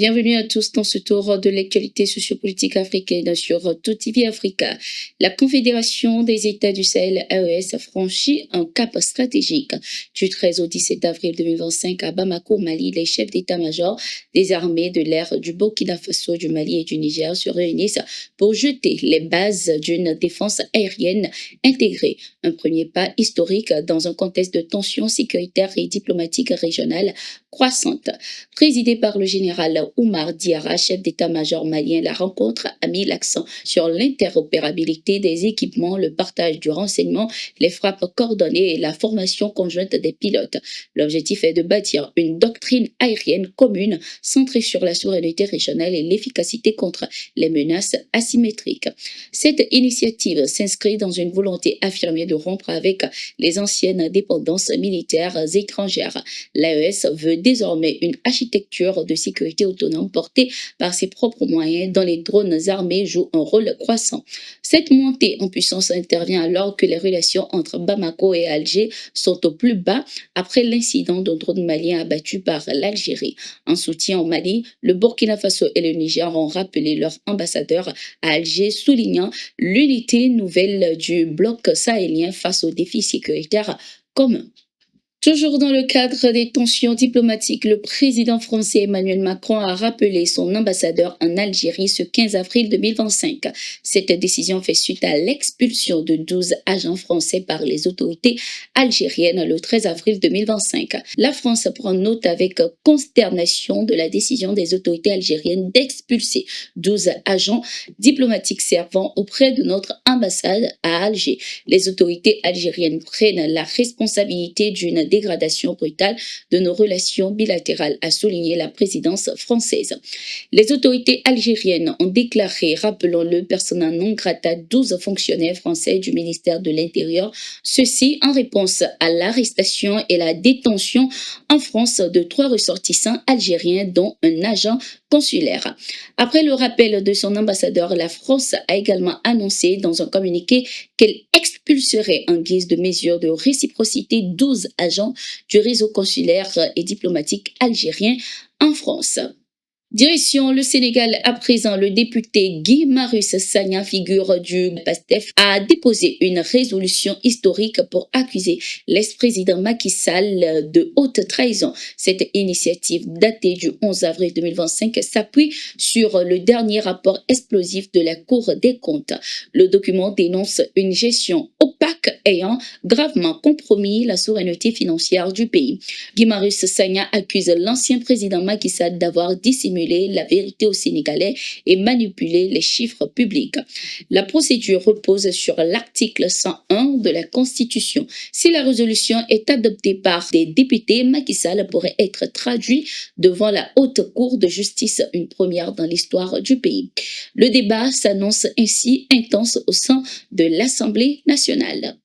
Bienvenue à tous dans ce tour de l'actualité sociopolitique africaine sur TOTV Africa. La Confédération des États du Sahel AES a franchi un cap stratégique. Du 13 au 17 avril 2025 à Bamako, Mali, les chefs d'état-major des armées de l'air du Burkina Faso, du Mali et du Niger se réunissent pour jeter les bases d'une défense aérienne intégrée. Un premier pas historique dans un contexte de tensions sécuritaires et diplomatiques régionales croissantes. Présidée par le général Oumar Diarra, chef d'état-major malien, la rencontre a mis l'accent sur l'interopérabilité des équipements, le partage du renseignement, les frappes coordonnées et la formation conjointe des pilotes. L'objectif est de bâtir une doctrine aérienne commune centrée sur la souveraineté régionale et l'efficacité contre les menaces asymétriques. Cette initiative s'inscrit dans une volonté affirmée de rompre avec les anciennes dépendances militaires étrangères. L'AES veut désormais une architecture de sécurité autonome portée par ses propres moyens dont les drones armés jouent un rôle croissant. Cette montée en puissance intervient alors que les relations entre Bamako et Alger sont au plus bas après l'incident d'un drone malien abattu par l'Algérie. En soutien au Mali, le Burkina Faso et le Niger ont rappelé leur ambassadeur à Alger, soulignant l'unité nouvelle du bloc sahélien face aux défis sécuritaires communs. Toujours dans le cadre des tensions diplomatiques, le président français Emmanuel Macron a rappelé son ambassadeur en Algérie ce 15 avril 2025. Cette décision fait suite à l'expulsion de 12 agents français par les autorités algériennes le 13 avril 2025. La France prend note avec consternation de la décision des autorités algériennes d'expulser 12 agents diplomatiques servant auprès de notre ambassade à Alger. Les autorités algériennes prennent la responsabilité d'une dégradation brutale de nos relations bilatérales, a souligné la présidence française. Les autorités algériennes ont déclaré, rappelons-le, persona non grata 12 fonctionnaires français du ministère de l'Intérieur, ceci en réponse à l'arrestation et la détention en France de 3 ressortissants algériens, dont un agent consulaire. Après le rappel de son ambassadeur, la France a également annoncé dans un communiqué qu'elle expulserait en guise de mesure de réciprocité 12 agents du réseau consulaire et diplomatique algérien en France. Direction le Sénégal à présent, le député Guy Marius Sagna, figure du PASTEF, a déposé une résolution historique pour accuser l'ex-président Macky Sall de haute trahison. Cette initiative datée du 11 avril 2025 s'appuie sur le dernier rapport explosif de la Cour des comptes. Le document dénonce une gestion opaque ayant gravement compromis la souveraineté financière du pays. Guy Marius Sagna accuse l'ancien président Macky Sall d'avoir dissimulé la vérité aux Sénégalais et manipuler les chiffres publics. La procédure repose sur l'article 101 de la Constitution. Si la résolution est adoptée par des députés, Macky Sall pourrait être traduit devant la Haute Cour de justice, une première dans l'histoire du pays. Le débat s'annonce ainsi intense au sein de l'Assemblée nationale.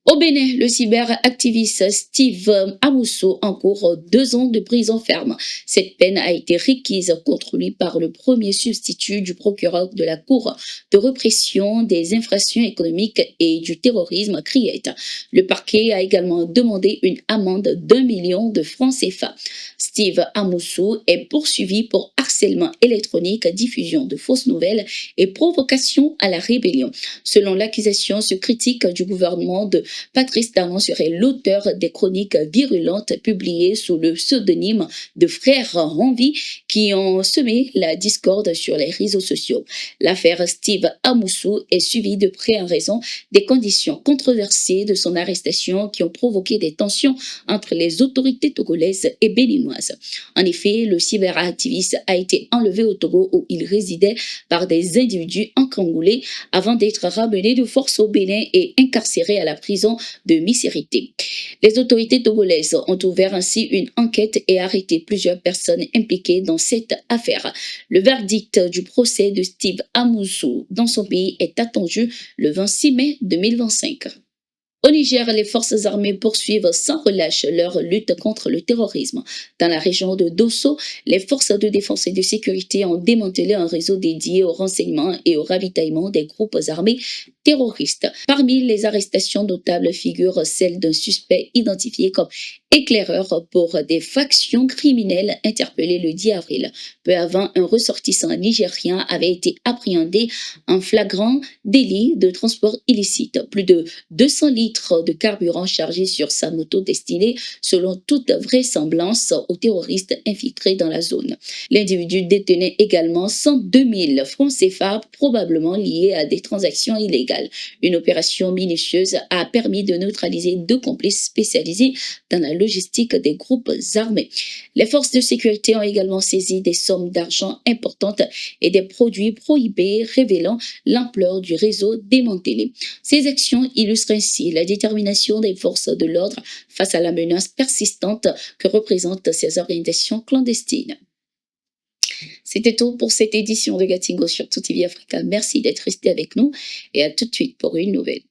Au Bénin, le cyberactiviste Steve Amousso encourt 2 ans de prison ferme. Cette peine a été requise contre lui par le premier substitut du procureur de la Cour de répression des infractions économiques et du terrorisme, CRIET. Le parquet a également demandé une amende d'1 million de francs CFA. Steve Amousso est poursuivi pour harcèlement électronique, diffusion de fausses nouvelles et provocation à la rébellion. Selon l'accusation, ce critique du gouvernement de Patrice Talon serait l'auteur des chroniques virulentes publiées sous le pseudonyme de Frères Ranvi qui ont semé la discorde sur les réseaux sociaux. L'affaire Steve Amoussou est suivie de près en raison des conditions controversées de son arrestation qui ont provoqué des tensions entre les autorités togolaises et béninoises. En effet, le cyberactiviste a été enlevé au Togo où il résidait par des individus encangolés avant d'être ramené de force au Bénin et incarcéré à la prison de Missirité. Les autorités togolaises ont ouvert ainsi une enquête et arrêté plusieurs personnes impliquées dans cette affaire. Le verdict du procès de Steve Amoussou dans son pays est attendu le 26 mai 2025. Au Niger, les forces armées poursuivent sans relâche leur lutte contre le terrorisme. Dans la région de Dosso, les forces de défense et de sécurité ont démantelé un réseau dédié au renseignement et au ravitaillement des groupes armés terroristes. Parmi les arrestations notables figure celle d'un suspect identifié comme éclaireur pour des factions criminelles interpellé le 10 avril. Peu avant, un ressortissant nigérien avait été appréhendé en flagrant délit de transport illicite. Plus de 200 litres de carburant chargés sur sa moto destinée, selon toute vraisemblance, aux terroristes infiltrés dans la zone. L'individu détenait également 102 000 francs CFA, probablement liés à des transactions illégales. Une opération minutieuse a permis de neutraliser 2 complices spécialisés dans la logistique des groupes armés. Les forces de sécurité ont également saisi des sommes d'argent importantes et des produits prohibés, révélant l'ampleur du réseau démantelé. Ces actions illustrent ainsi la détermination des forces de l'ordre face à la menace persistante que représentent ces organisations clandestines. C'était tout pour cette édition de Gatingo sur TOUTV Africa. Merci d'être resté avec nous et à tout de suite pour une nouvelle.